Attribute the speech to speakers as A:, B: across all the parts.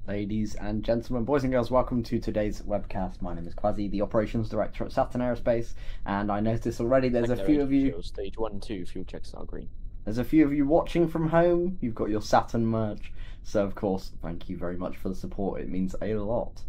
A: Ladies and gentlemen, boys and girls, welcome to today's webcast. My name is Quasi, the Operations Director at Saturn Aerospace, and I notice already there's a few of you...
B: Stage 1 and 2, fuel checks are green.
A: There's a few of you watching from home. You've got your Saturn merch, so of course, thank you very much for the support. It means a lot.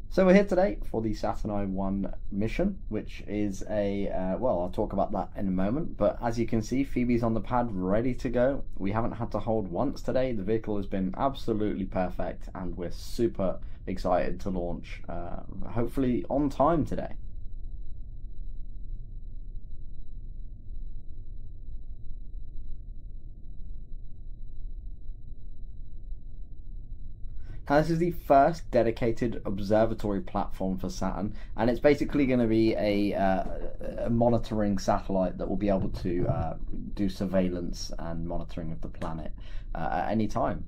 A: So we're here today for the SATURN-EYE 1 mission, which is a, well, I'll talk about that in a moment, but as you can see, Phoebe's on the pad ready to go. We haven't had to hold once today. The vehicle has been absolutely perfect, and we're super excited to launch, hopefully on time today. Now, this is the first dedicated observatory platform for Saturn, and it's basically going to be a monitoring satellite that will be able to do surveillance and monitoring of the planet at any time.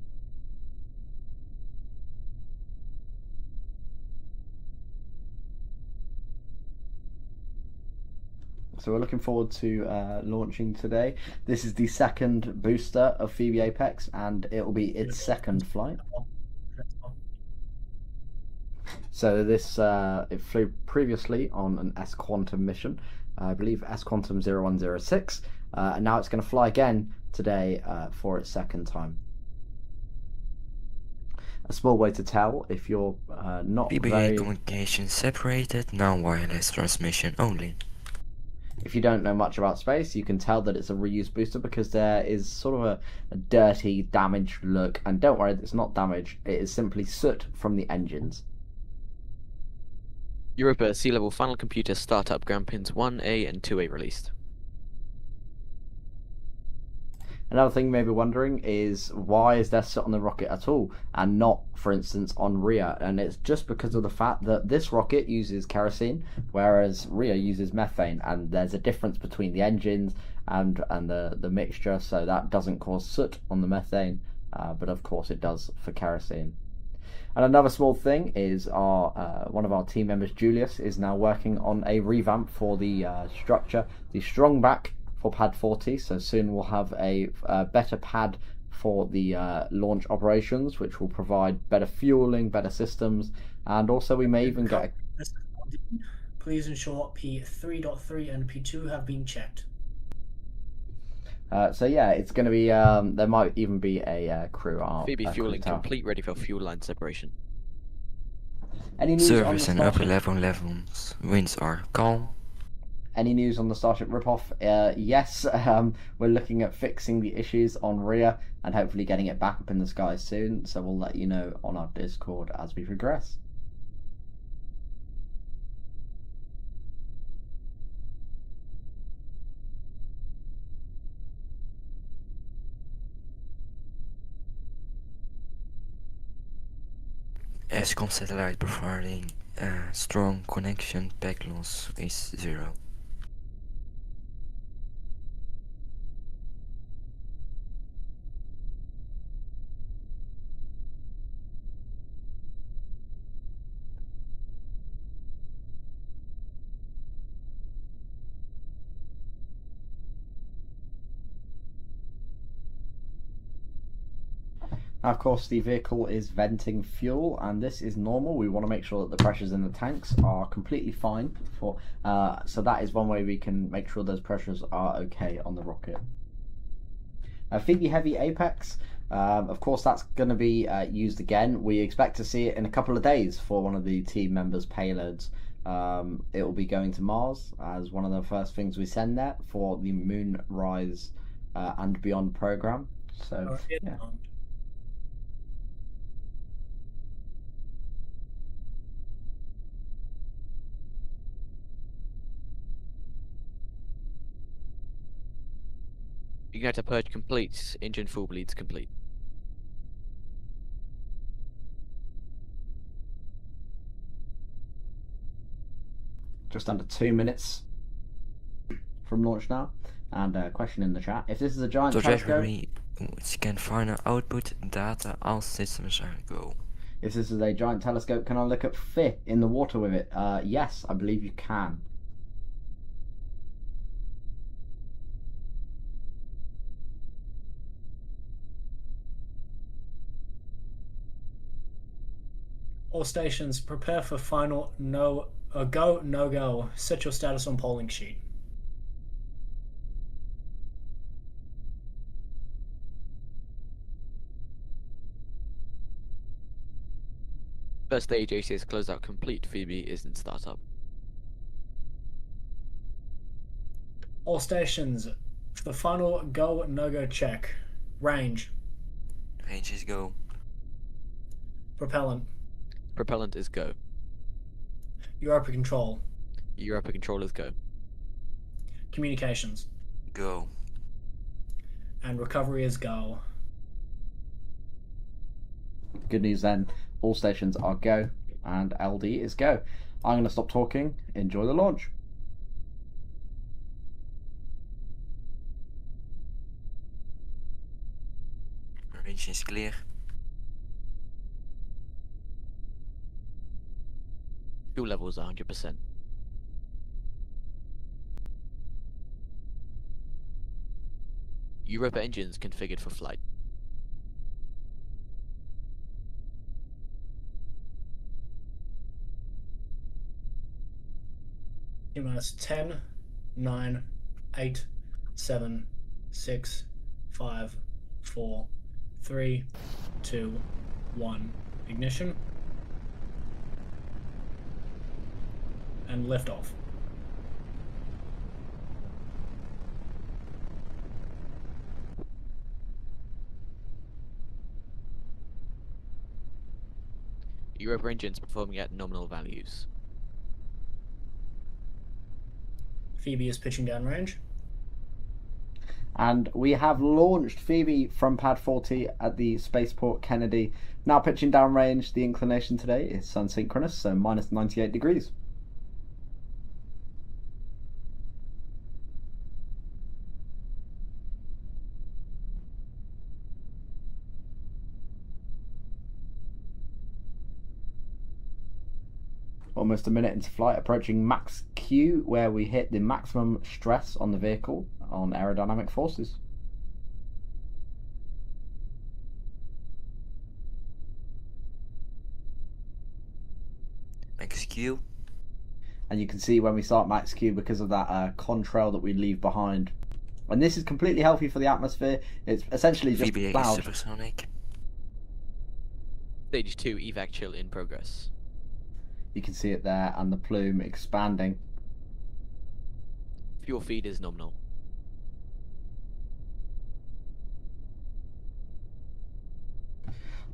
A: So we're looking forward to launching today. This is the second booster of Phoebe Apex, and it will be its second flight. So this it flew previously on an S Quantum mission, I believe S Quantum 0106, and now it's going to fly again today for its second time. A small way to tell if you're not
C: PBA communication separated, now wireless transmission only.
A: If you don't know much about space, you can tell that it's a reused booster because there is sort of a dirty, damaged look, and don't worry, it's not damage, it is simply soot from the engines.
B: Europa Sea Level Final Computer Startup Ground Pins 1A and 2A released.
A: Another thing you may be wondering is why is there soot on the rocket at all and not, for instance, on Rhea? And it's just because of the fact that this rocket uses kerosene, whereas Rhea uses methane, and there's a difference between the engines and the mixture, so that doesn't cause soot on the methane, but of course it does for kerosene. And another small thing is one of our team members, Julius, is now working on a revamp for the structure, the strong back for pad 40. So soon we'll have a better pad for the launch operations, which will provide better fueling, better systems, and also we may even get...
D: Please ensure P3.3 and P2 have been checked.
A: So yeah, it's going to be, there might even be a crew arm.
B: Phoebe fueling complete, ready for fuel line separation.
A: Any news
C: Service
A: on
C: and upper level levels, winds are calm.
A: Any news on the Starship ripoff? Yes, we're looking at fixing the issues on Rhea and hopefully getting it back up in the sky soon, so we'll let you know on our Discord as we progress.
C: ESCOM satellite providing strong connection, pack loss is 0.
A: Now, of course, the vehicle is venting fuel, and this is normal. We want to make sure that the pressures in the tanks are completely fine. So that is one way we can make sure those pressures are okay on the rocket. Phoebe Heavy Apex, of course, that's going to be used again. We expect to see it in a couple of days for one of the team members' payloads. It will be going to Mars as one of the first things we send there for the Moonrise and Beyond program. So, yeah.
B: Igniter purge complete, engine full bleeds complete.
A: just under 2 minutes from launch now. And a question in the chat. If this is a giant telescope,
C: Trajectory, which can final output data, all systems are go.
A: if this is a giant telescope, can I look at fit in the water with it? Yes, I believe you can.
D: All stations, prepare for final go, no go. Set your status on polling sheet.
B: First stage ACS closeout complete. Phoebe is in startup.
D: All stations, the final go, no go check. Range,
C: Range is go.
D: propellant,
B: Propellant is go.
D: Europa control,
B: Europa controllers go.
D: communications,
C: Go.
D: and recovery is go.
A: Good news then, all stations are go and LD is go. I'm going to stop talking. Enjoy the launch.
C: Range is clear.
B: Fuel levels are 100%. Europa engines configured for flight.
D: T-minus 10, 9, 8, 7, 6, 5, 4, 3, 2, 1. Ignition. And liftoff.
B: Europa engines performing at nominal values.
D: Phoebe is pitching down range.
A: And we have launched Phoebe from pad 40 at the spaceport Kennedy. Now pitching downrange, the inclination today is sun synchronous, so minus 98 degrees. Almost a minute into flight, approaching max Q, where we hit the maximum stress on the vehicle on aerodynamic forces.
C: Max Q.
A: And you can see when we start max Q, because of that contrail that we leave behind. And this is completely healthy for the atmosphere. It's essentially just
C: VBA is
A: cloud.
C: supersonic.
B: Stage 2 evac chill in progress.
A: You can see it there, and the plume expanding.
B: Fuel feed is nominal.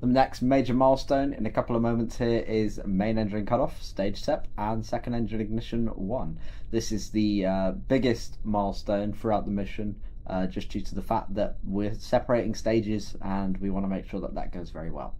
A: The next major milestone in a couple of moments here is main engine cutoff, stage SEP, and second engine ignition 1. This is the biggest milestone throughout the mission, just due to the fact that we're separating stages and we want to make sure that that goes very well.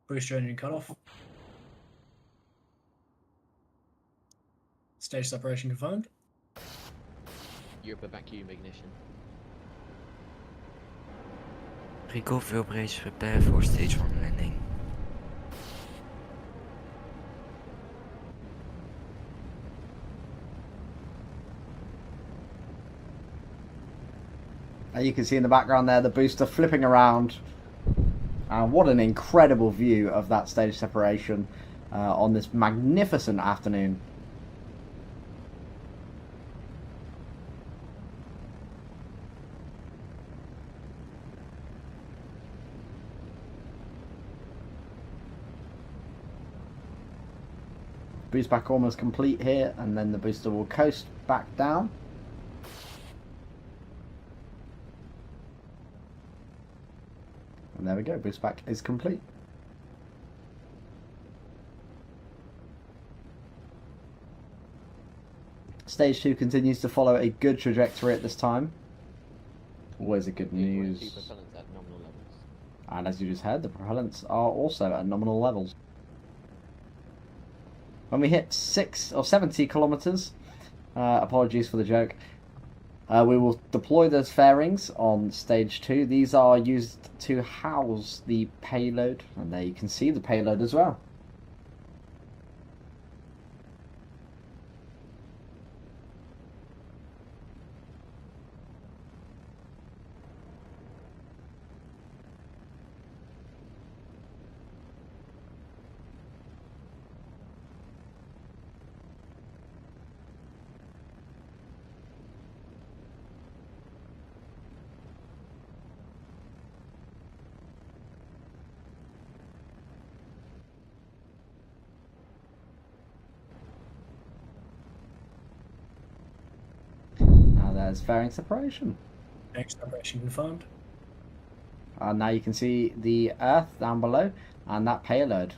D: Booster engine cutoff. Stage separation confirmed.
B: Europa vacuum ignition.
C: Recovery operations prepare for stage 1 landing.
A: And you can see in the background there the booster flipping around. And what an incredible view of that stage separation on this magnificent afternoon. Boost back almost complete here, and then the booster will coast back down. And there we go, boost back is complete. Stage 2 continues to follow a good trajectory at this time. Always a good news.
B: Propellants at nominal levels.
A: And as you just heard, the propellants are also at nominal levels. When we hit 6 or 70 kilometers, apologies for the joke, we will deploy those fairings on stage 2. These are used to house the payload, and there you can see the payload as well. Now there's fairing separation.
D: Next separation confirmed.
A: And now you can see the Earth down below and that payload.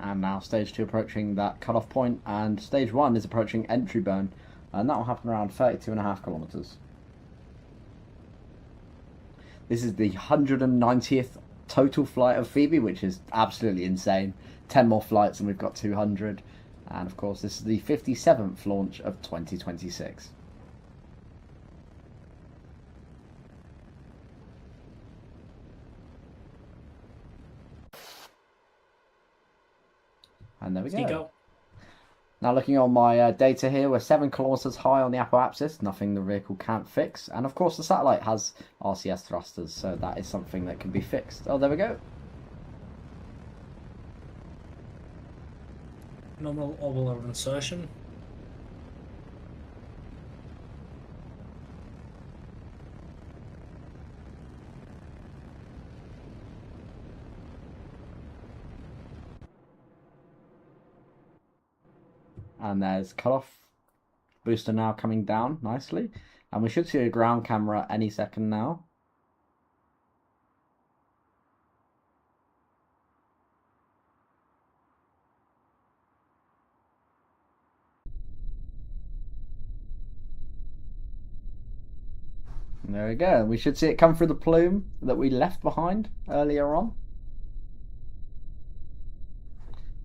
A: And now stage 2 approaching that cutoff point, and stage 1 is approaching entry burn, and that will happen around 32.5 kilometers. This is the 190th total flight of Phoebe, which is absolutely insane. 10 more flights and we've got 200. And of course this is the 57th launch of 2026. And there we go. Now looking on my data here, we're 7 kilometers high on the apoapsis, nothing the vehicle can't fix. And of course the satellite has RCS thrusters, so that is something that can be fixed. Oh, there we go.
D: Nominal orbital insertion.
A: And there's cutoff. Booster now coming down nicely. And we should see a ground camera any second now. And there we go. We should see it come through the plume that we left behind earlier on.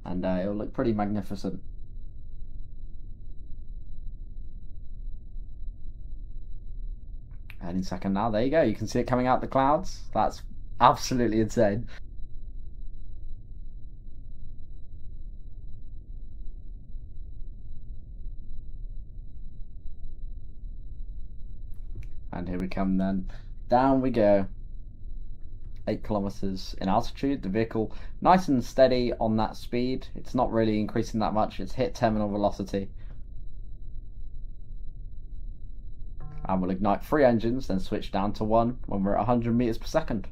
A: And it'll look pretty magnificent. Any second now, there you go. You can see it coming out the clouds. That's absolutely insane. And here we come then. Down we go. 8 kilometers in altitude. The vehicle nice and steady on that speed. It's not really increasing that much. It's hit terminal velocity. And we'll ignite 3 engines, then switch down to 1 when we're at 100 meters per second.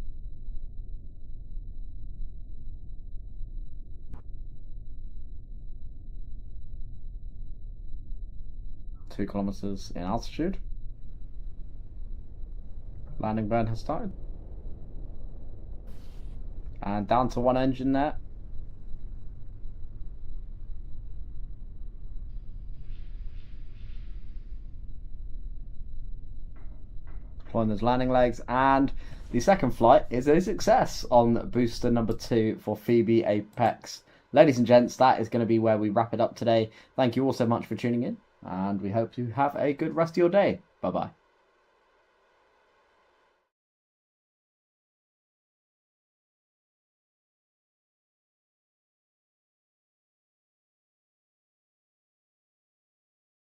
A: Two kilometers in altitude. Landing burn has started. And down to 1 engine there. Deploying those landing legs, and the second flight is a success on booster number 2 for Phoebe Apex ladies and gents, that is going to be where we wrap it up today. Thank you all so much for tuning in, and we hope you have a good rest of your day. Bye bye.